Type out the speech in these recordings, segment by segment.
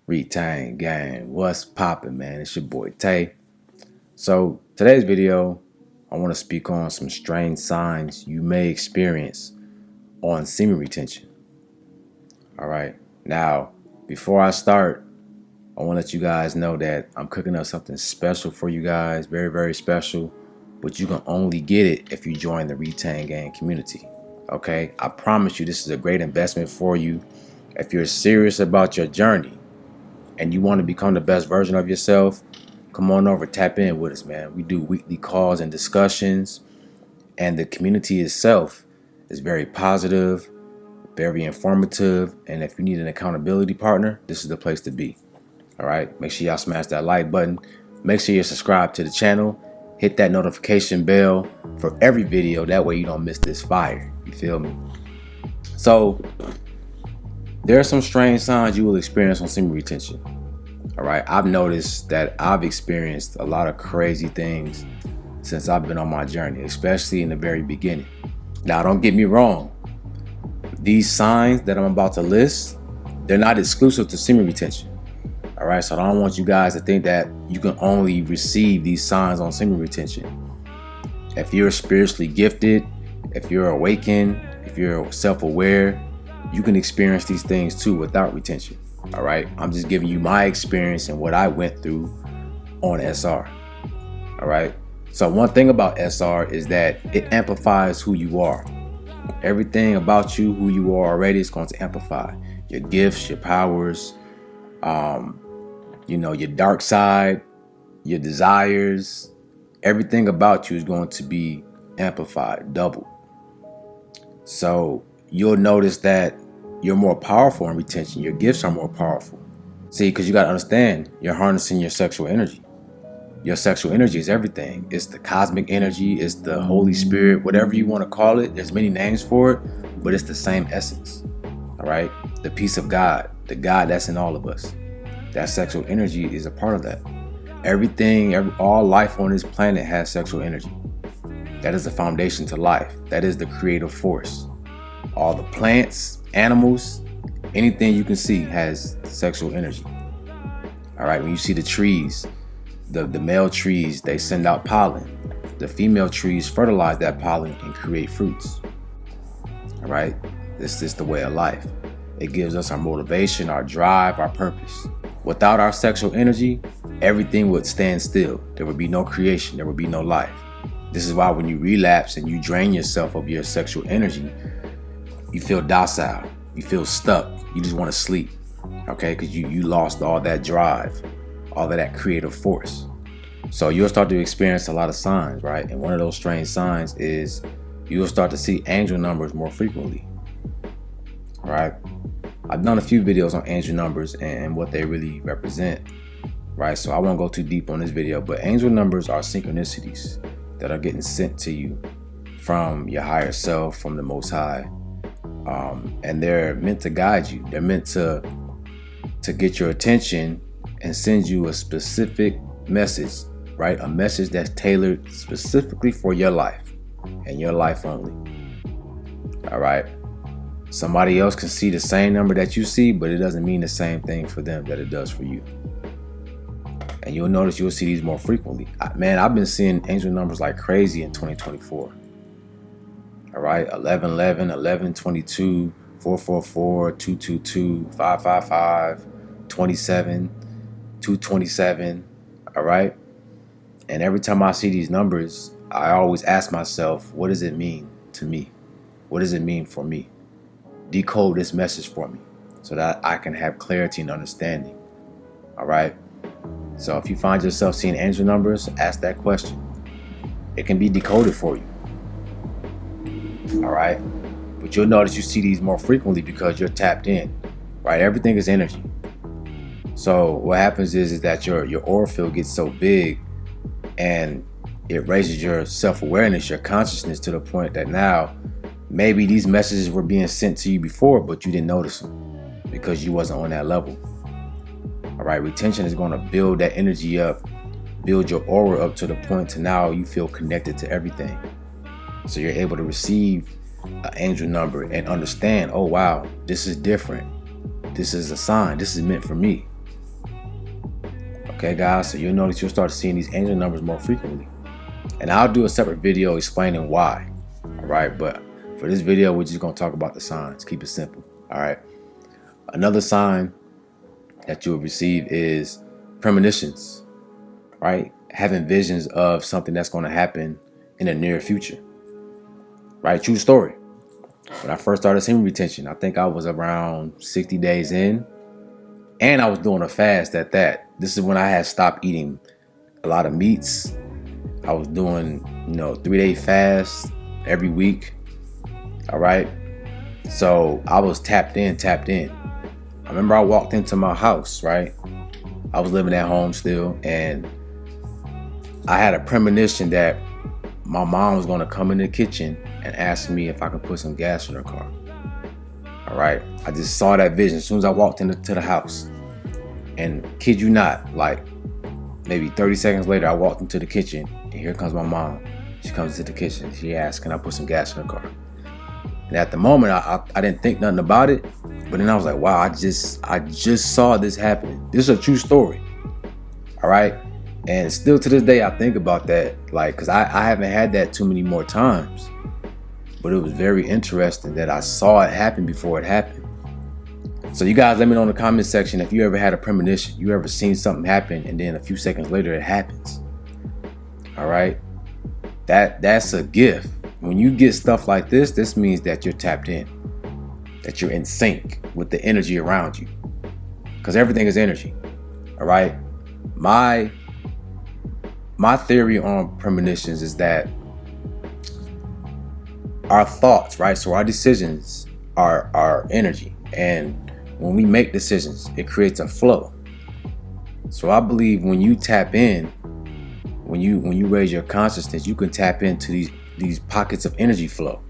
Retain gang, what's poppin', man? It's your boy Tay. So today's video, I want to speak on some strange signs you may experience on semen retention. All right. Now, before I start, I want to let you guys know that I'm cooking up something special for you guys, very, very special. But you can only get it if you join the Retain Gang community. Okay. I promise you, this is a great investment for you. If you're serious about your journey and you want to become the best version of yourself, come on over, tap in with us, man. We do weekly calls and discussions, and the community itself is very positive, very informative, and if you need an accountability partner, this is the place to be. All right, make sure y'all smash that like button. Make sure you're subscribed to the channel. Hit that notification bell for every video. That way you don't miss this fire. You feel me? So there are some strange signs you will experience on semen retention. All right, I've noticed that I've experienced a lot of crazy things since I've been on my journey, especially in the very beginning. Now, don't get me wrong. These signs that I'm about to list, they're not exclusive to semen retention. All right, so I don't want you guys to think that you can only receive these signs on semen retention. If you're spiritually gifted, if you're awakened, if you're self-aware, you can experience these things too without retention. All right, I'm just giving you my experience and what I went through on SR. All right, so one thing about SR is that it amplifies who you are. Everything about you, who you are already, is going to amplify your gifts, your powers, your dark side, your desires. Everything about you is going to be amplified, doubled. So you'll notice that you're more powerful in retention. Your gifts are more powerful. See, because you got to understand, you're harnessing your sexual energy. Your sexual energy is everything. It's the cosmic energy. It's the Holy Spirit, whatever you want to call it. There's many names for it, but it's the same essence. All right. The peace of God, the God that's in all of us. That sexual energy is a part of that. All life on this planet has sexual energy. That is the foundation to life. That is the creative force. All the plants, animals, anything you can see has sexual energy. All right, when you see the trees, the male trees, they send out pollen. The female trees fertilize that pollen and create fruits. All right, this is the way of life. It gives us our motivation, our drive, our purpose. Without our sexual energy, everything would stand still. There would be no creation. There would be no life. This is why when you relapse and you drain yourself of your sexual energy, you feel docile, you feel stuck, you just want to sleep, okay? Because you lost all that drive, all of that creative force. So you'll start to experience a lot of signs, right? And one of those strange signs is you'll start to see angel numbers more frequently, right? I've done a few videos on angel numbers and what they really represent, right? So I won't go too deep on this video, but angel numbers are synchronicities that are getting sent to you from your higher self, from the Most High. And they're meant to guide you. They're meant to get your attention and send you a specific message, right? A message that's tailored specifically for your life and your life only. All right. Somebody else can see the same number that you see, but it doesn't mean the same thing for them that it does for you. And you'll notice you'll see these more frequently. Man, I've been seeing angel numbers like crazy in 2024. All right, 1111, 1122, 444, 222, 555, 27, 227. All right. And every time I see these numbers, I always ask myself, what does it mean to me? What does it mean for me? Decode this message for me so that I can have clarity and understanding. All right. So if you find yourself seeing angel numbers, ask that question. It can be decoded for you. All right. But you'll notice you see these more frequently because you're tapped in, right? Everything is energy. So what happens is that your aura field gets so big and it raises your self-awareness, your consciousness to the point that now maybe these messages were being sent to you before, but you didn't notice them because you wasn't on that level. All right. Retention is going to build that energy up, build your aura up to the point to now you feel connected to everything. So you're able to receive an angel number and understand, oh, wow, this is different. This is a sign. This is meant for me. Okay, guys, so you'll notice you'll start seeing these angel numbers more frequently. And I'll do a separate video explaining why. All right, but for this video, we're just going to talk about the signs. Keep it simple. All right. Another sign that you will receive is premonitions, right? Having visions of something that's going to happen in the near future, right? True story. When I first started semen retention, I think I was around 60 days in, and I was doing a fast at that. This is when I had stopped eating a lot of meats. I was doing, 3-day fast every week. All right. So I was tapped in. I remember I walked into my house, right? I was living at home still, and I had a premonition that my mom was going to come in the kitchen and ask me if I could put some gas in her car. All right. I just saw that vision as soon as I walked into the house. And kid you not, like maybe 30 seconds later, I walked into the kitchen, and here comes my mom. She comes into the kitchen. She asks, can I put some gas in her car? And at the moment, I didn't think nothing about it. But then I was like, wow, I just saw this happening. This is a true story. All right. And still to this day, I think about that, like, because I haven't had that too many more times. But it was very interesting that I saw it happen before it happened. So you guys, let me know in the comment section if you ever had a premonition, you ever seen something happen, and then a few seconds later it happens. All right. That's a gift. When you get stuff like this means that you're tapped in, that you're in sync with the energy around you, because everything is energy. All right. My theory on premonitions is that our thoughts, right? So our decisions are energy, and when we make decisions, it creates a flow. So I believe when you tap in, when you raise your consciousness, you can tap into these pockets of energy flow,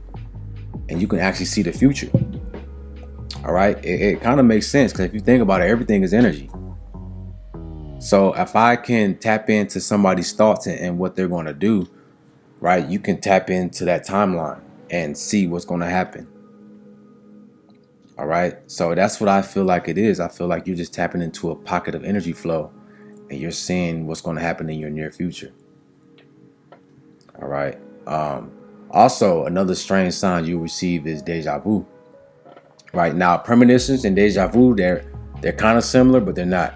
and you can actually see the future. All right. It kind of makes sense, because if you think about it, everything is energy. So if I can tap into somebody's thoughts and what they're going to do, right, you can tap into that timeline and see what's going to happen. All right. So that's what I feel like it is. I feel like you're just tapping into a pocket of energy flow, and you're seeing what's going to happen in your near future. All right. Also, another strange sign you receive is deja vu. Right now, premonitions and deja vu, they're kind of similar, but they're not.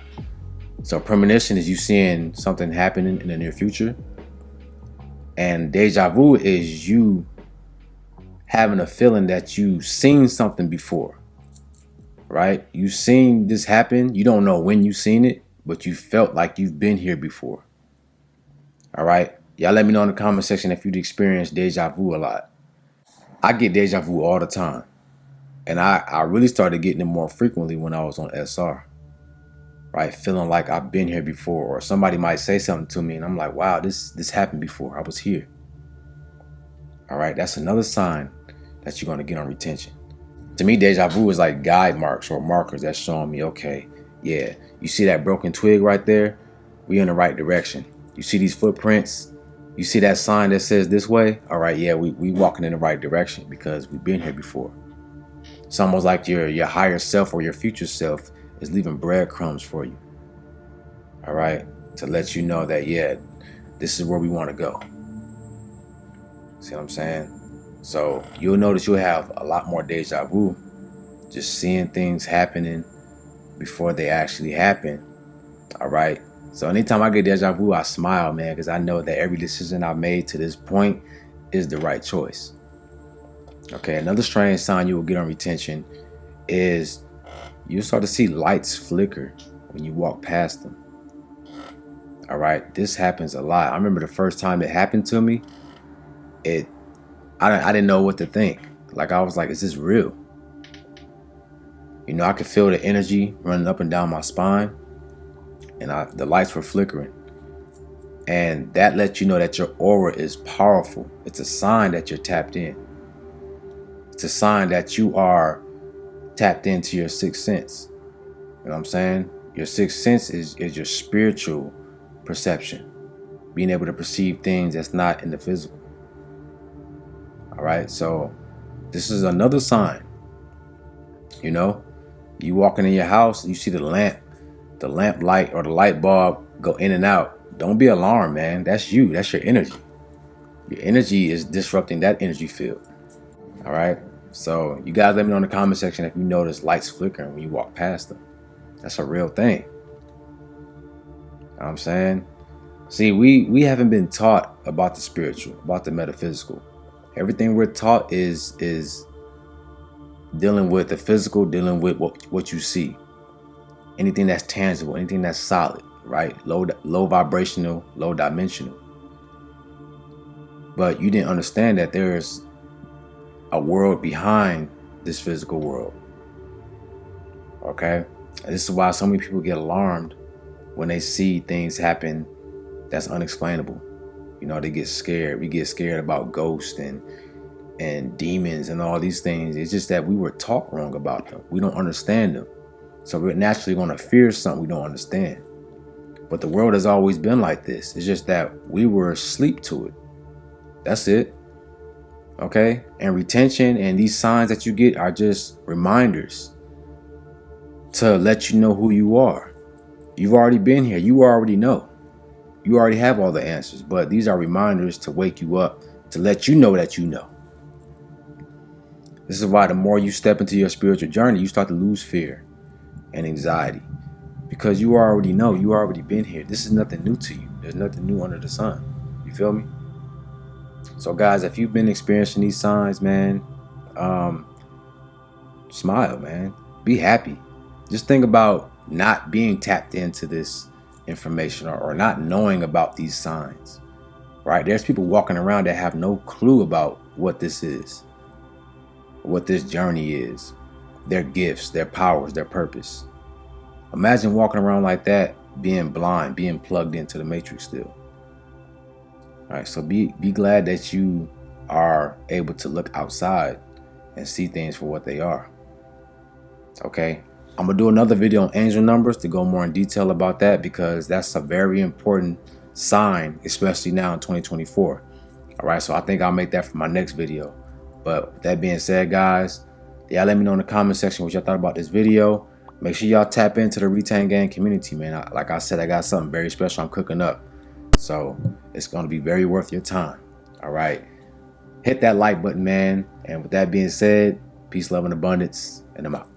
So premonition is you seeing something happening in the near future, and deja vu is you having a feeling that you've seen something before. Right? You've seen this happen. You don't know when you've seen it, but you felt like you've been here before. All right. Y'all let me know in the comment section if you've experienced deja vu a lot. I get deja vu all the time. And I really started getting it more frequently when I was on SR. Right? Feeling like I've been here before, or somebody might say something to me and I'm like, wow, this happened before. I was here. All right. That's another sign that you're going to get on retention. To me, deja vu is like guide marks or markers that's showing me, okay, yeah, you see that broken twig right there? We're in the right direction. You see these footprints? You see that sign that says this way? All right, yeah, we walking in the right direction because we've been here before. It's almost like your higher self or your future self is leaving breadcrumbs for you. All right, to let you know that, yeah, this is where we want to go. See what I'm saying? So you'll notice you'll have a lot more deja vu, just seeing things happening before they actually happen. All right. So anytime I get deja vu, I smile, man, because I know that every decision I've made to this point is the right choice. Okay. Another strange sign you will get on retention is you'll start to see lights flicker when you walk past them. All right. This happens a lot. I remember the first time it happened to me, I didn't know what to think. Like, I was like, is this real? I could feel the energy running up and down my spine, and the lights were flickering. And that lets you know that your aura is powerful. It's a sign that you're tapped in. It's a sign that you are tapped into your sixth sense. You know what I'm saying? Your sixth sense is your spiritual perception. Being able to perceive things that's not in the physical. All right, so this is another sign. You walking in your house, you see the the lamp light or the light bulb go in and out, don't be alarmed, man. That's you. That's your energy. Your energy is disrupting that energy field. All right. So you guys let me know in the comment section if you notice lights flickering when you walk past them. That's a real thing. You know what I'm saying? See, we haven't been taught about the spiritual, about the metaphysical. Everything we're taught is dealing with the physical, dealing with what you see. Anything that's tangible, anything that's solid, right? Low vibrational, low dimensional. But you didn't understand that there's a world behind this physical world. Okay? And this is why so many people get alarmed when they see things happen that's unexplainable. You know, they get scared. We get scared about ghosts and demons and all these things. It's just that we were taught wrong about them. We don't understand them. So we're naturally going to fear something we don't understand. But the world has always been like this. It's just that we were asleep to it. That's it. Okay? And retention and these signs that you get are just reminders to let you know who you are. You've already been here. You already know. You already have all the answers. But these are reminders to wake you up, to let you know that you know. This is why the more you step into your spiritual journey, you start to lose fear and anxiety. Because you already know. You already been here. This is nothing new to you. There's nothing new under the sun. You feel me? So guys, if you've been experiencing these signs, man, smile, man. Be happy. Just think about not being tapped into this information or not knowing about these signs, right? There's people walking around that have no clue about what this is, what this journey is, their gifts, their powers, their purpose. Imagine walking around like that, being blind, being plugged into the matrix still. All right, so be glad that you are able to look outside and see things for what they are. Okay, I'm gonna do another video on angel numbers to go more in detail about that, because that's a very important sign, especially now in 2024. All right, so I think I'll make that for my next video. But with that being said, guys, y'all let me know in the comment section what y'all thought about this video. Make sure y'all tap into the Retain Gang community, man. Like I said, I got something very special I'm cooking up. So it's going to be very worth your time. All right. Hit that like button, man. And with that being said, peace, love, and abundance. And I'm out.